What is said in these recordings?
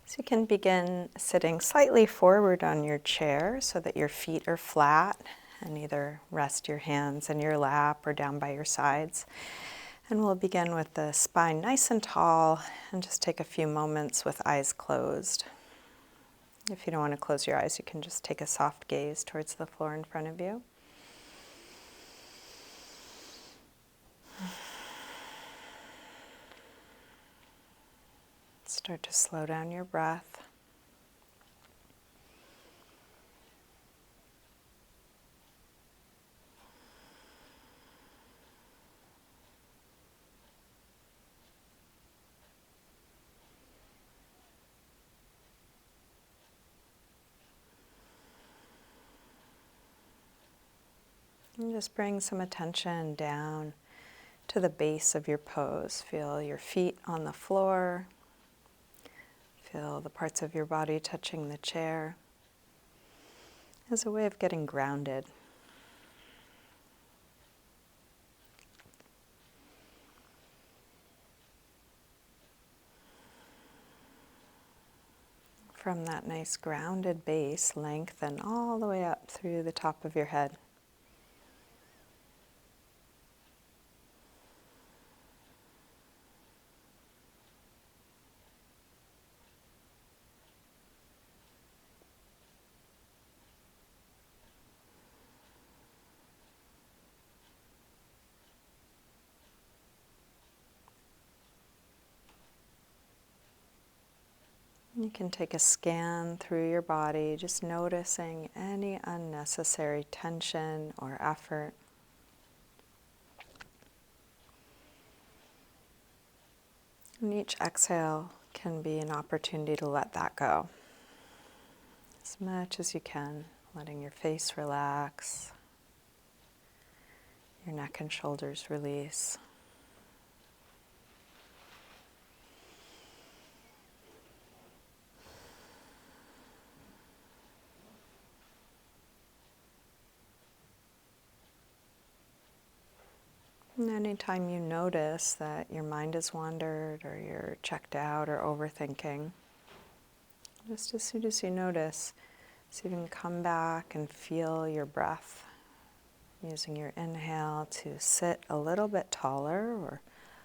So you can begin sitting slightly forward on your chair so that your feet are flat, and either rest your hands in your lap or down by your sides. And we'll begin with the spine nice and tall and just take a few moments with eyes closed. If you don't want to close your eyes, you can just take a soft gaze towards the floor in front of you. Start to slow down your breath. And just bring some attention down to the base of your pose. Feel your feet on the floor. Feel the parts of your body touching the chair as a way of getting grounded. From that nice grounded base, lengthen all the way up through the top of your head. You can take a scan through your body, just noticing any unnecessary tension or effort. And each exhale can be an opportunity to let that go. As much as you can, letting your face relax, your neck and shoulders release. And anytime you notice that your mind has wandered or you're checked out or overthinking, just as soon as you notice, see if you can come back and feel your breath. Using your inhale to sit a little bit taller or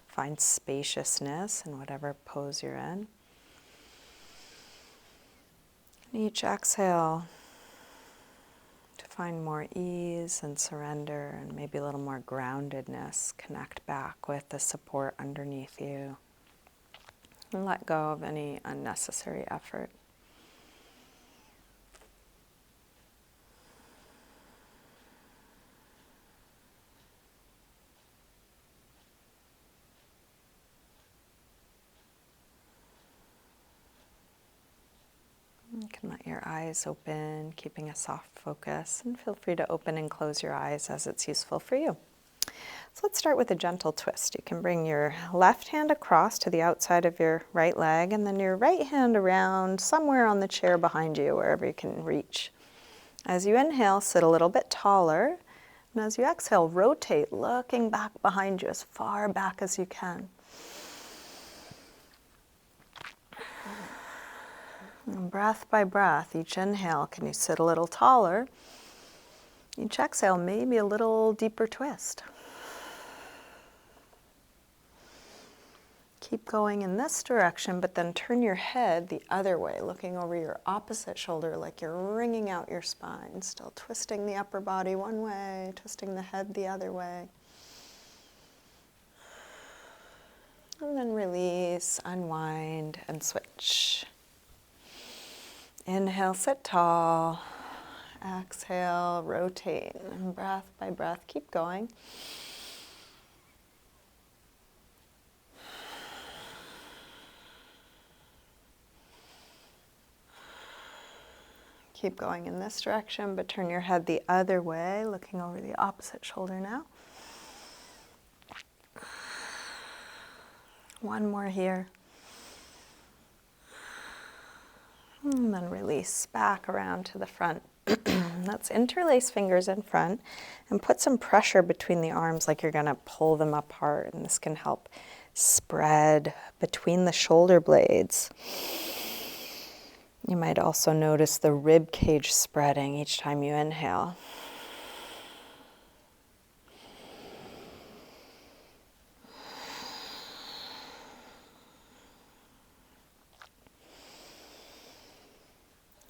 find spaciousness in whatever pose you're in. And each exhale, to find more ease and surrender and maybe a little more groundedness, connect back with the support underneath you and let go of any unnecessary effort. You can let your eyes open, keeping a soft focus, and feel free to open and close your eyes as it's useful for you. So let's start with a gentle twist. You can bring your left hand across to the outside of your right leg, and then your right hand around somewhere on the chair behind you, wherever you can reach. As you inhale, sit a little bit taller, and as you exhale, rotate, looking back behind you as far back as you can. And breath by breath, each inhale, can you sit a little taller? Each exhale, maybe a little deeper twist. Keep going in this direction, but then turn your head the other way, looking over your opposite shoulder like you're wringing out your spine. Still twisting the upper body one way, twisting the head the other way. And then release, unwind, and switch. Inhale, sit tall. Exhale, rotate. And breath by breath, keep going. Keep going in this direction, but turn your head the other way, looking over the opposite shoulder now. One more here. And then release back around to the front. Let's interlace fingers in front and put some pressure between the arms like you're going to pull them apart. And this can help spread between the shoulder blades. You might also notice the rib cage spreading each time you inhale.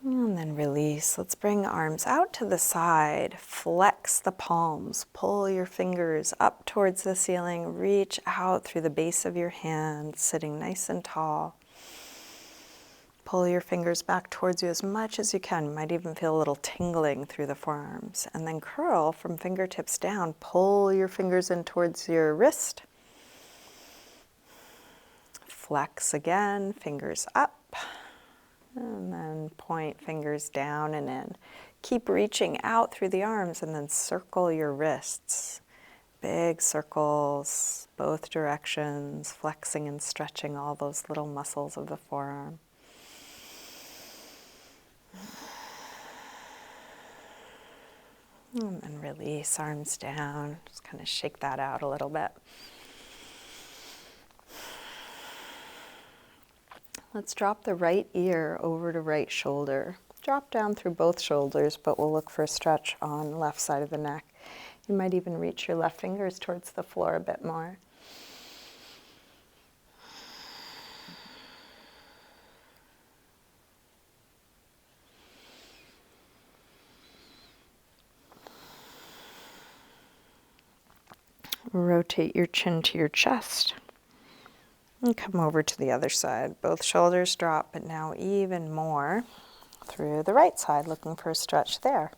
And then release. Let's bring arms out to the side. Flex the palms. Pull your fingers up towards the ceiling. Reach out through the base of your hand, sitting nice and tall. Pull your fingers back towards you as much as you can. You might even feel a little tingling through the forearms. And then curl from fingertips down. Pull your fingers in towards your wrist. Flex again, fingers up. And then point fingers down and in. Keep reaching out through the arms and then circle your wrists. Big circles, both directions, flexing and stretching all those little muscles of the forearm. And then release, arms down. Just kind of shake that out a little bit. Let's drop the right ear over to right shoulder. Drop down through both shoulders, but we'll look for a stretch on the left side of the neck. You might even reach your left fingers towards the floor a bit more. Rotate your chin to your chest. And come over to the other side. Both shoulders drop, but now even more through the right side, looking for a stretch there.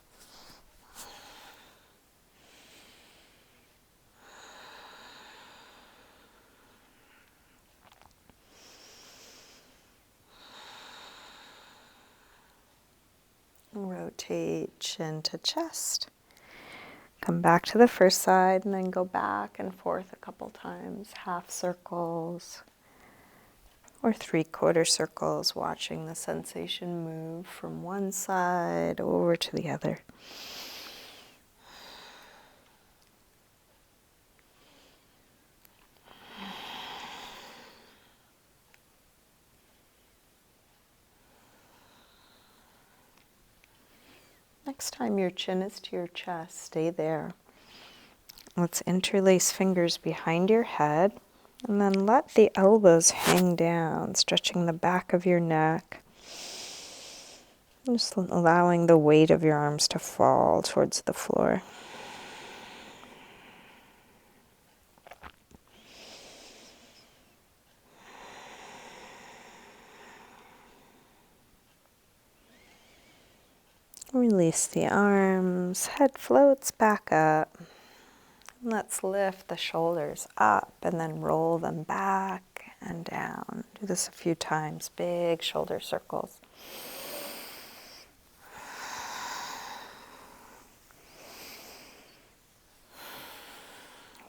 Rotate chin to chest. Come back to the first side and then go back and forth a couple times. Half circles or 3/4 circles, watching the sensation move from one side over to the other. Next time your chin is to your chest, stay there. Let's interlace fingers behind your head and then let the elbows hang down, stretching the back of your neck. Just allowing the weight of your arms to fall towards the floor. Release the arms, head floats back up. Let's lift the shoulders up and then roll them back and down. Do this a few times, big shoulder circles.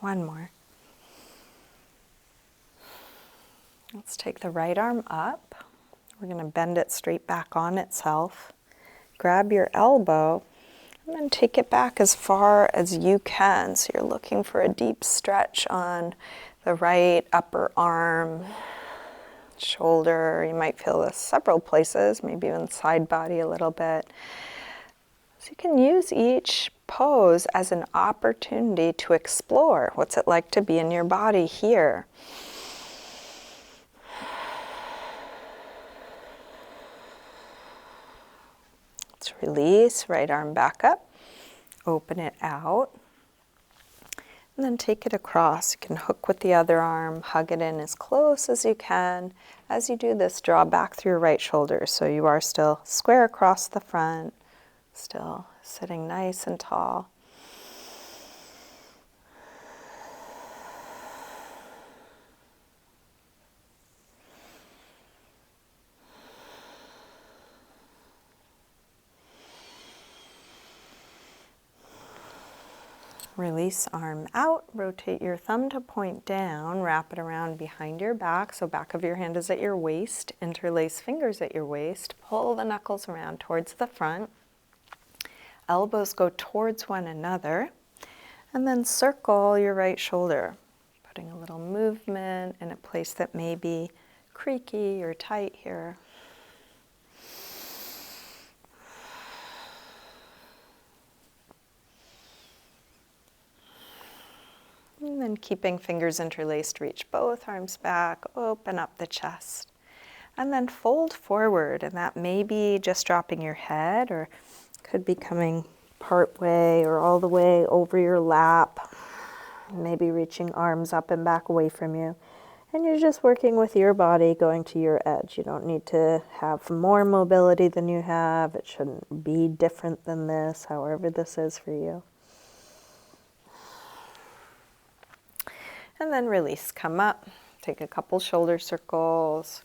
One more. Let's take the right arm up. We're going to bend it straight back on itself. Grab your elbow and then take it back as far as you can. So you're looking for a deep stretch on the right upper arm, shoulder. You might feel this several places, maybe even side body a little bit. So you can use each pose as an opportunity to explore what's it like to be in your body here. Let's release, right arm back up, open it out, and then take it across. You can hook with the other arm, hug it in as close as you can. As you do this, draw back through your right shoulder so you are still square across the front, still sitting nice and tall. Release, arm out, rotate your thumb to point down, wrap it around behind your back, so back of your hand is at your waist, interlace fingers at your waist, pull the knuckles around towards the front, elbows go towards one another, and then circle your right shoulder, putting a little movement in a place that may be creaky or tight here. And then keeping fingers interlaced, reach both arms back, open up the chest. And then fold forward, and that may be just dropping your head, or could be coming part way or all the way over your lap. Maybe reaching arms up and back away from you. And you're just working with your body, going to your edge. You don't need to have more mobility than you have. It shouldn't be different than this, however this is for you. And then release, come up, take a couple shoulder circles.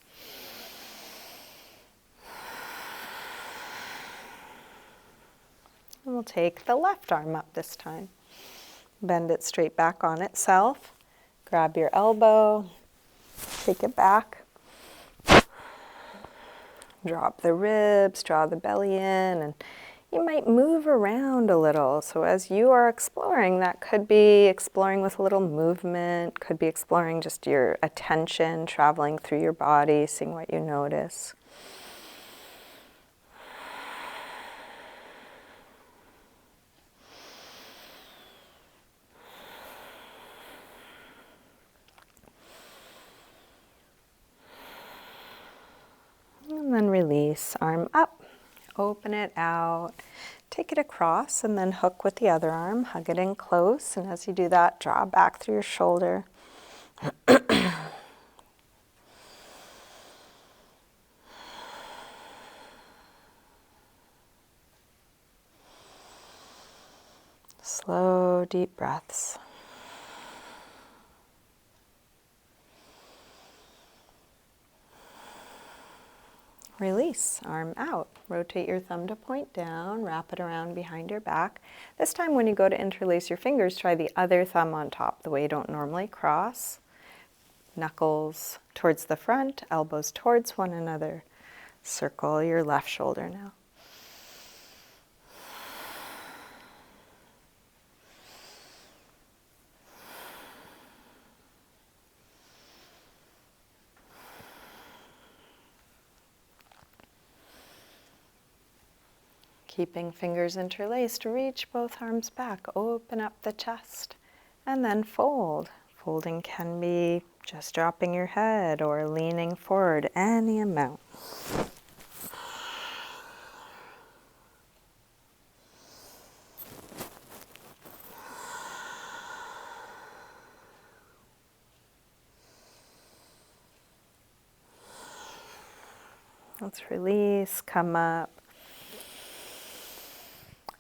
And we'll take the left arm up this time. Bend it straight back on itself. Grab your elbow, take it back. Drop the ribs, draw the belly in, and you might move around a little. So as you are exploring, that could be exploring with a little movement, could be exploring just your attention, traveling through your body, seeing what you notice. And then release, arm up, open it out, take it across, and then hook with the other arm, hug it in close, and as you do that, draw back through your shoulder. Slow, deep breaths. Release, arm out. Rotate your thumb to point down, wrap it around behind your back. This time when you go to interlace your fingers, try the other thumb on top, the way you don't normally cross. Knuckles towards the front, elbows towards one another. Circle your left shoulder now. Keeping fingers interlaced, reach both arms back, open up the chest, and then fold. Folding can be just dropping your head or leaning forward, any amount. Let's release, come up.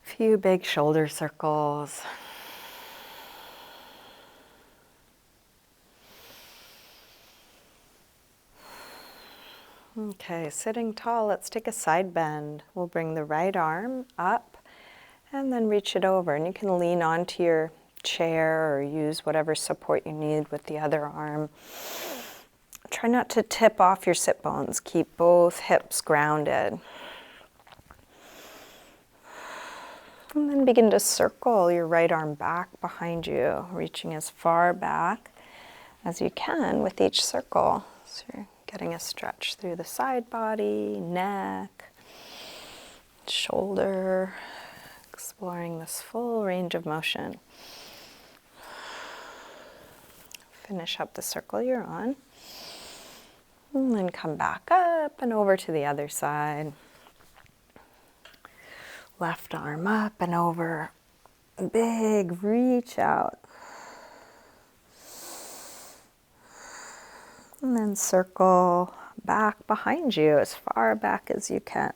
Few big shoulder circles. Okay, sitting tall, let's take a side bend. We'll bring the right arm up and then reach it over. And you can lean onto your chair or use whatever support you need with the other arm. Try not to tip off your sit bones. Keep both hips grounded. And then begin to circle your right arm back behind you, reaching as far back as you can with each circle. So you're getting a stretch through the side body, neck, shoulder, exploring this full range of motion. Finish up the circle you're on. And then come back up and over to the other side. Left arm up and over, big reach out. And then circle back behind you as far back as you can.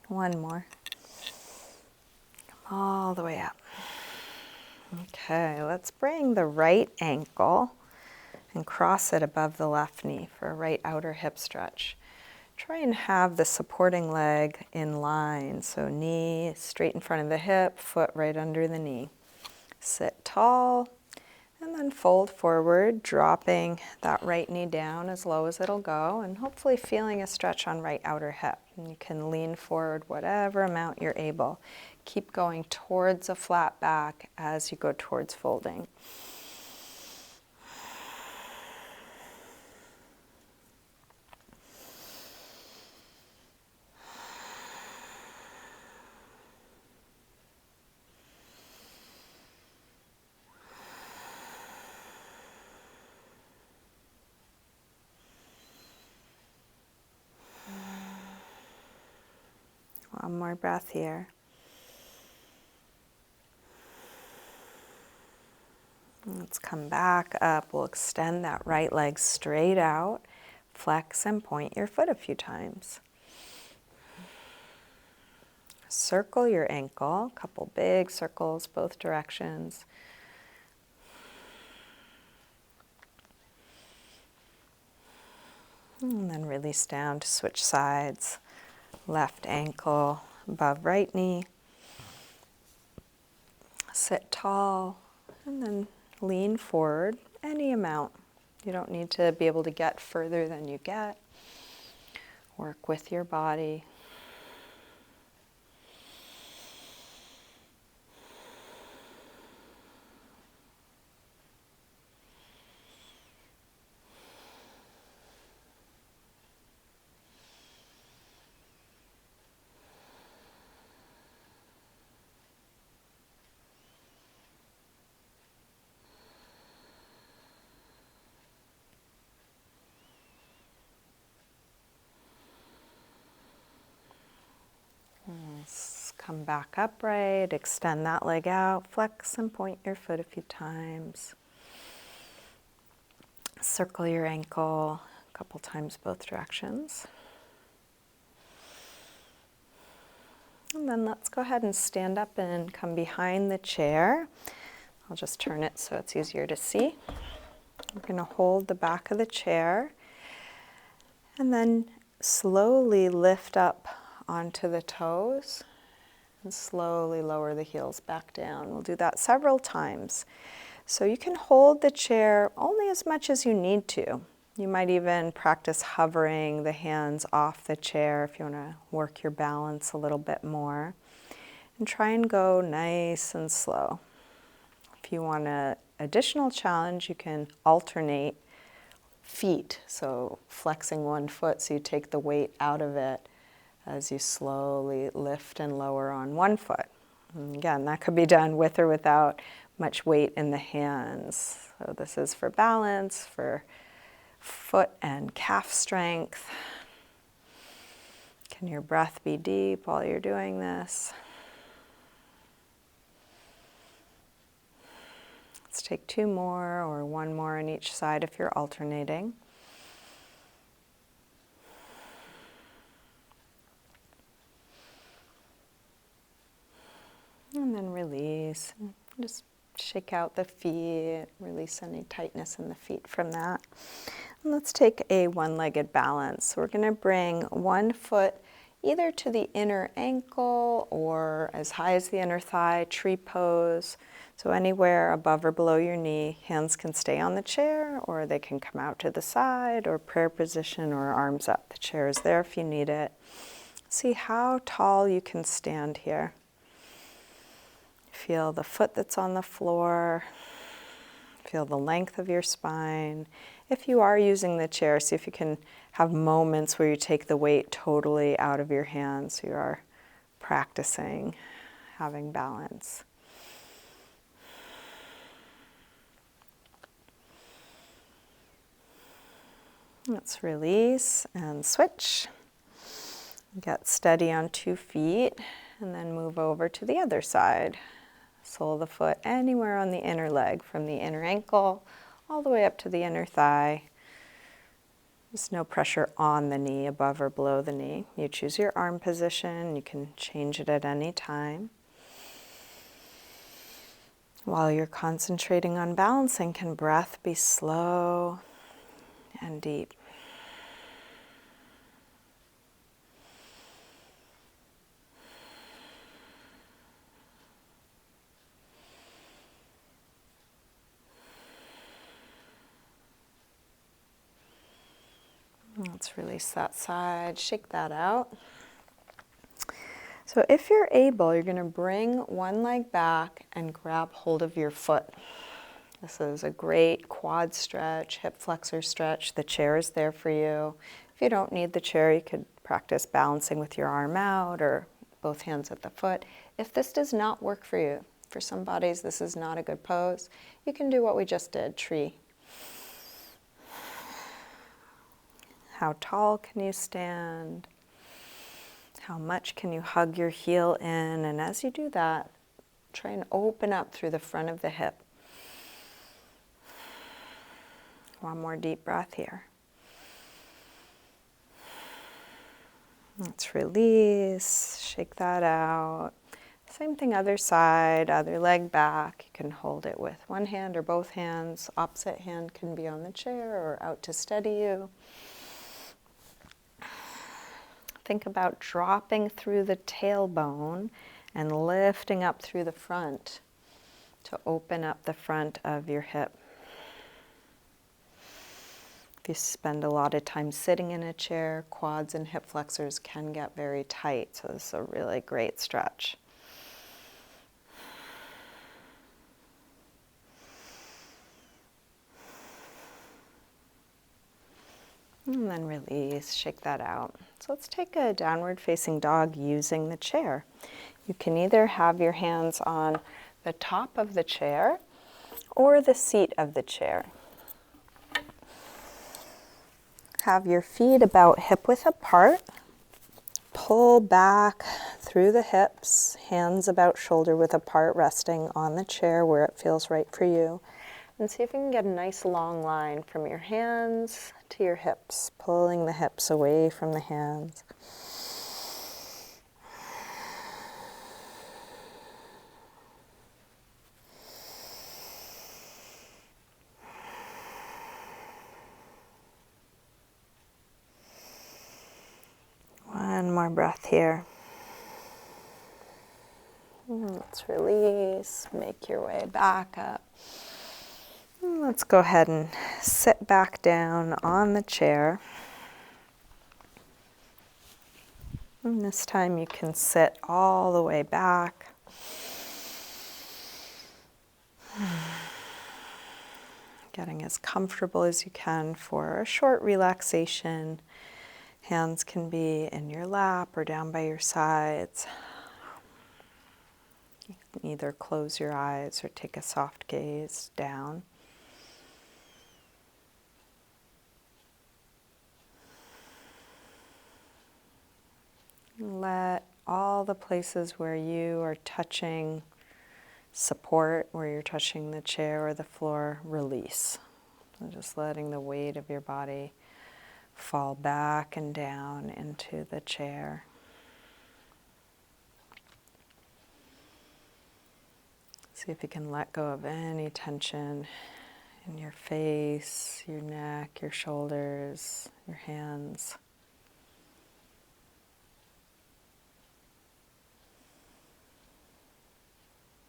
One more. All the way up. Okay, let's bring the right ankle and cross it above the left knee for a right outer hip stretch. Try and have the supporting leg in line, so knee straight in front of the hip, foot right under the knee. Sit tall and then fold forward, dropping that right knee down as low as it'll go, and hopefully feeling a stretch on right outer hip. And you can lean forward whatever amount you're able. Keep going towards a flat back as you go towards folding. One more breath here. Let's come back up. We'll extend that right leg straight out. Flex and point your foot a few times. Circle your ankle, a couple big circles both directions. And then release down to switch sides. Left ankle above right knee. Sit tall and then lean forward any amount. You don't need to be able to get further than you get. Work with your body. Come back upright, extend that leg out, flex and point your foot a few times. Circle your ankle a couple times both directions. And then let's go ahead and stand up and come behind the chair. I'll just turn it so it's easier to see. We're going to hold the back of the chair and then slowly lift up onto the toes and slowly lower the heels back down. We'll do that several times. So you can hold the chair only as much as you need to. You might even practice hovering the hands off the chair if you want to work your balance a little bit more. And try and go nice and slow. If you want an additional challenge, you can alternate feet. So flexing one foot so you take the weight out of it as you slowly lift and lower on one foot. And again, that could be done with or without much weight in the hands. So this is for balance, for foot and calf strength. Can your breath be deep while you're doing this? Let's take two more or one more on each side if you're alternating. And then release. Just shake out the feet, release any tightness in the feet from that. And let's take a one-legged balance. So we're going to bring one foot either to the inner ankle or as high as the inner thigh, tree pose. So anywhere above or below your knee, hands can stay on the chair or they can come out to the side or prayer position or arms up. The chair is there if you need it. See how tall you can stand here. Feel the foot that's on the floor. Feel the length of your spine. If you are using the chair, see if you can have moments where you take the weight totally out of your hands. You are practicing having balance. Let's release and switch. Get steady on 2 feet and then move over to the other side. Sole of the foot anywhere on the inner leg, from the inner ankle all the way up to the inner thigh. There's no pressure on the knee, above or below the knee. You choose your arm position. You can change it at any time. While you're concentrating on balancing, can breath be slow and deep? Let's release that side, shake that out. So if you're able, you're going to bring one leg back and grab hold of your foot. This is a great quad stretch, hip flexor stretch. The chair is there for you. If you don't need the chair, you could practice balancing with your arm out or both hands at the foot. If this does not work for you, for some bodies this is not a good pose, you can do what we just did, tree. How tall can you stand? How much can you hug your heel in? And as you do that, try and open up through the front of the hip. One more deep breath here. Let's release, shake that out. Same thing, other side, other leg back. You can hold it with one hand or both hands. Opposite hand can be on the chair or out to steady you. Think about dropping through the tailbone and lifting up through the front to open up the front of your hip. If you spend a lot of time sitting in a chair, quads and hip flexors can get very tight, so this is a really great stretch. And then release, shake that out. So let's take a downward facing dog using the chair. You can either have your hands on the top of the chair or the seat of the chair. Have your feet about hip width apart. Pull back through the hips, hands about shoulder width apart, resting on the chair where it feels right for you. And see if you can get a nice long line from your hands to your hips, pulling the hips away from the hands. One more breath here. Let's release, make your way back up. Let's go ahead and sit back down on the chair. And this time you can sit all the way back. Getting as comfortable as you can for a short relaxation. Hands can be in your lap or down by your sides. You can either close your eyes or take a soft gaze down. Let all the places where you are touching support, where you're touching the chair or the floor, release. So just letting the weight of your body fall back and down into the chair. See if you can let go of any tension in your face, your neck, your shoulders, your hands.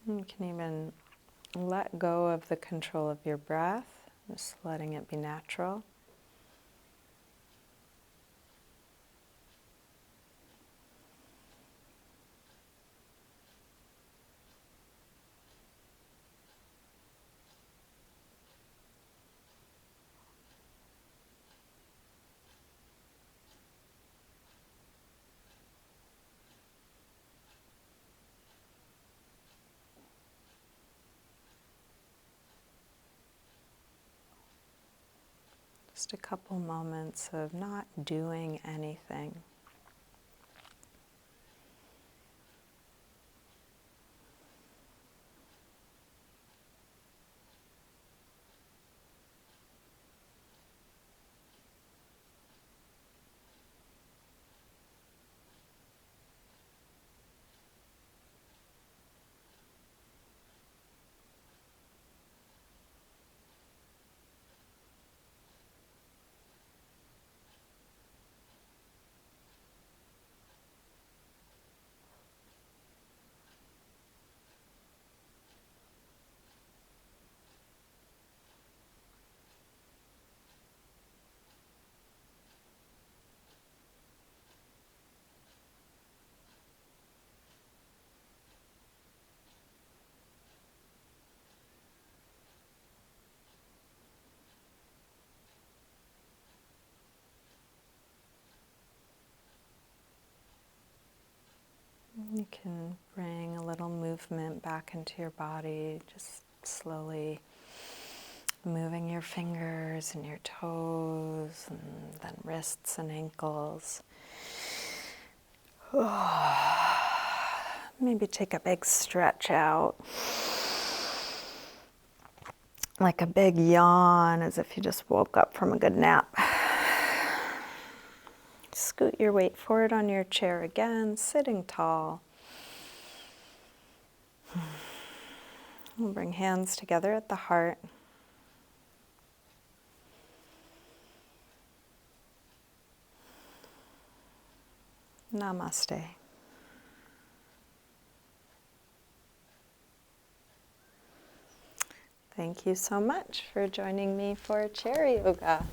You can even let go of the control of your breath, just letting it be natural. Just a couple moments of not doing anything. You can bring a little movement back into your body, just slowly moving your fingers and your toes, and then wrists and ankles. Maybe take a big stretch out. Like a big yawn, as if you just woke up from a good nap. Scoot your weight forward on your chair again, sitting tall. We'll bring hands together at the heart. Namaste. Thank you so much for joining me for chair yoga.